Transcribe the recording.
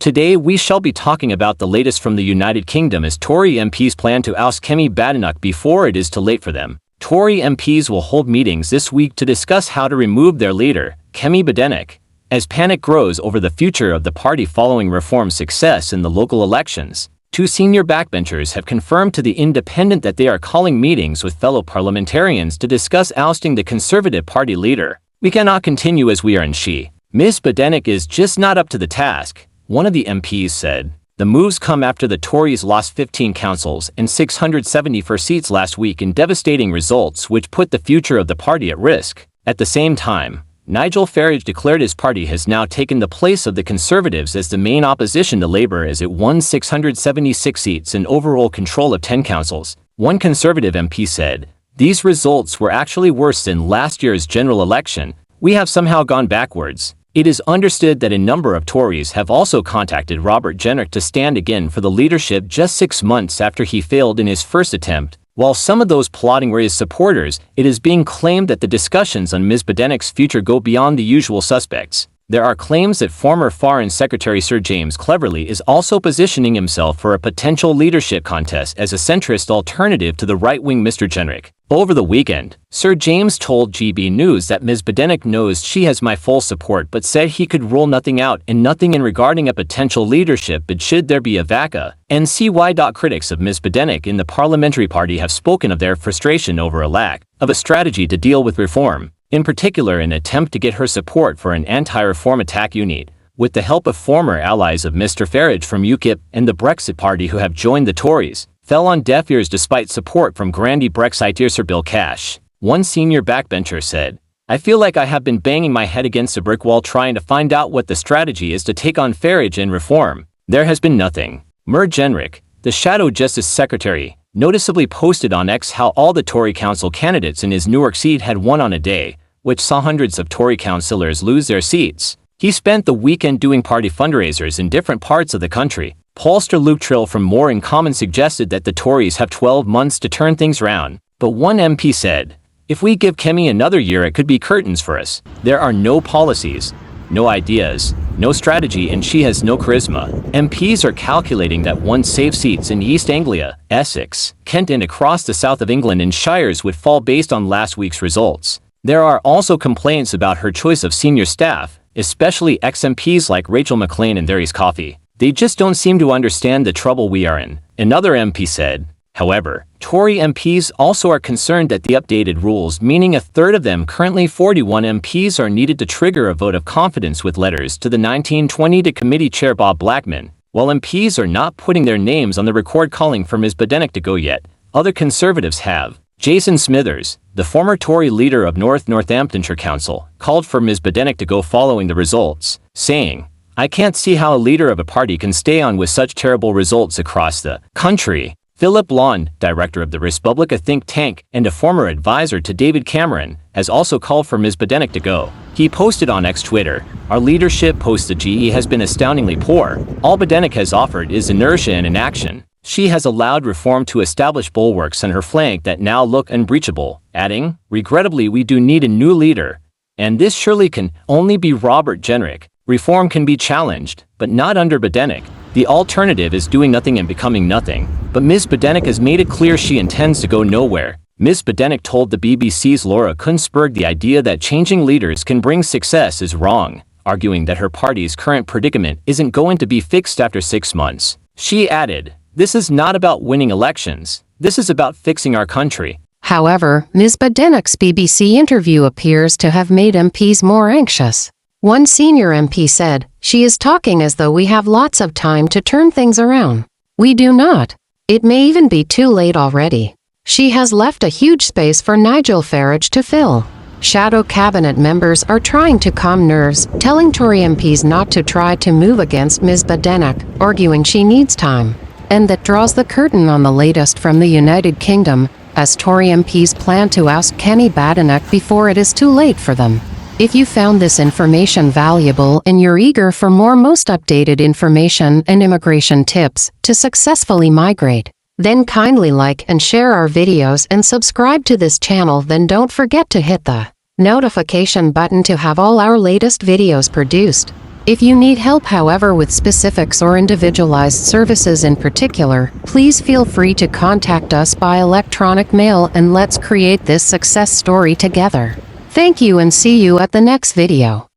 today we shall be talking about the latest from the United Kingdom as Tory MPs plan to oust Kemi Badenoch before it is too late for them. Tory MPs will hold meetings this week to discuss how to remove their leader, Kemi Badenoch, as panic grows over the future of the party following Reform's success in the local elections. Two senior backbenchers have confirmed to The Independent that they are calling meetings with fellow parliamentarians to discuss ousting the Conservative Party leader. "We cannot continue as we are," and Ms. Badenoch is just not up to the task, one of the MPs said. The moves come after the Tories lost 15 councils and 674 seats last week in devastating results which put the future of the party at risk. At the same time, Nigel Farage declared his party has now taken the place of the Conservatives as the main opposition to Labour as it won 676 seats and overall control of 10 councils. One Conservative MP said, "These results were actually worse than last year's general election. We have somehow gone backwards." It is understood that a number of Tories have also contacted Robert Jenrick to stand again for the leadership just 6 months after he failed in his first attempt. While some of those plotting were his supporters, it is being claimed that the discussions on Ms. Badenoch's future go beyond the usual suspects. There are claims that former Foreign Secretary Sir James Cleverly is also positioning himself for a potential leadership contest as a centrist alternative to the right-wing Mr. Jenrick. Over the weekend, Sir James told GB News that Ms. Badenoch knows she has my full support but said he could rule nothing out and nothing in regarding a potential leadership bid should there be a vaca. Critics of Ms. Badenoch in the parliamentary party have spoken of their frustration over a lack of a strategy to deal with reform. In particular, an attempt to get her support for an anti-reform attack unit, with the help of former allies of Mr. Farage from UKIP and the Brexit Party who have joined the Tories, fell on deaf ears despite support from Grandy Brexiteer Sir Bill Cash. One senior backbencher said, "I feel like I have been banging my head against a brick wall trying to find out what the strategy is to take on Farage and reform. There has been nothing." Robert Jenrick, the Shadow Justice Secretary, noticeably posted on X how all the Tory council candidates in his Newark seat had won on a day, which saw hundreds of Tory councillors lose their seats. He spent the weekend doing party fundraisers in different parts of the country. Pollster Luke Trill from More in Common suggested that the Tories have 12 months to turn things round, but one MP said, "If we give Kemi another year it could be curtains for us. There are no policies, no ideas, no strategy, and she has no charisma." MPs are calculating that one safe seats in East Anglia, Essex, Kent and across the south of England and shires would fall based on last week's results. There are also complaints about her choice of senior staff, especially ex-MPs like Rachel McLean and Darius Coffey. "They just don't seem to understand the trouble we are in," another MP said. However, Tory MPs also are concerned that the updated rules, meaning a third of them, currently 41 MPs, are needed to trigger a vote of confidence with letters to the 1920 to committee chair Bob Blackman. While MPs are not putting their names on the record calling for Ms. Badenoch to go yet, other Conservatives have. Jason Smithers, the former Tory leader of Northamptonshire Council, called for Ms. Badenoch to go following the results, saying, "I can't see how a leader of a party can stay on with such terrible results across the country." Philip Lawn, director of the Respublica think tank and a former advisor to David Cameron, has also called for Ms. Badenoch to go. He posted on X Twitter, "Our leadership post the GE has been astoundingly poor. All Badenoch has offered is inertia and inaction. She has allowed reform to establish bulwarks on her flank that now look unbreachable," adding, "Regrettably, we do need a new leader, and this surely can only be Robert Jenrick. Reform can be challenged, but not under Badenoch. The alternative is doing nothing and becoming nothing." But Ms. Badenoch has made it clear she intends to go nowhere. Ms. Badenoch told the BBC's Laura Kunsberg the idea that changing leaders can bring success is wrong, arguing that her party's current predicament isn't going to be fixed after 6 months. She added, "This is not about winning elections. This is about fixing our country." However, Ms. Badenoch's BBC interview appears to have made MPs more anxious. One senior MP said, "She is talking as though we have lots of time to turn things around. We do not. It may even be too late already. She has left a huge space for Nigel Farage to fill." Shadow cabinet members are trying to calm nerves, telling Tory MPs not to try to move against Ms. Badenoch, arguing she needs time. And that draws the curtain on the latest from the United Kingdom, as Tory MPs plan to oust Kemi Badenoch before it is too late for them. If you found this information valuable and you're eager for more most updated information and immigration tips to successfully migrate, then kindly like and share our videos and subscribe to this channel. Then don't forget to hit the notification button to have all our latest videos produced. If you need help, however, with specifics or individualized services in particular, please feel free to contact us by electronic mail and let's create this success story together. Thank you and see you at the next video.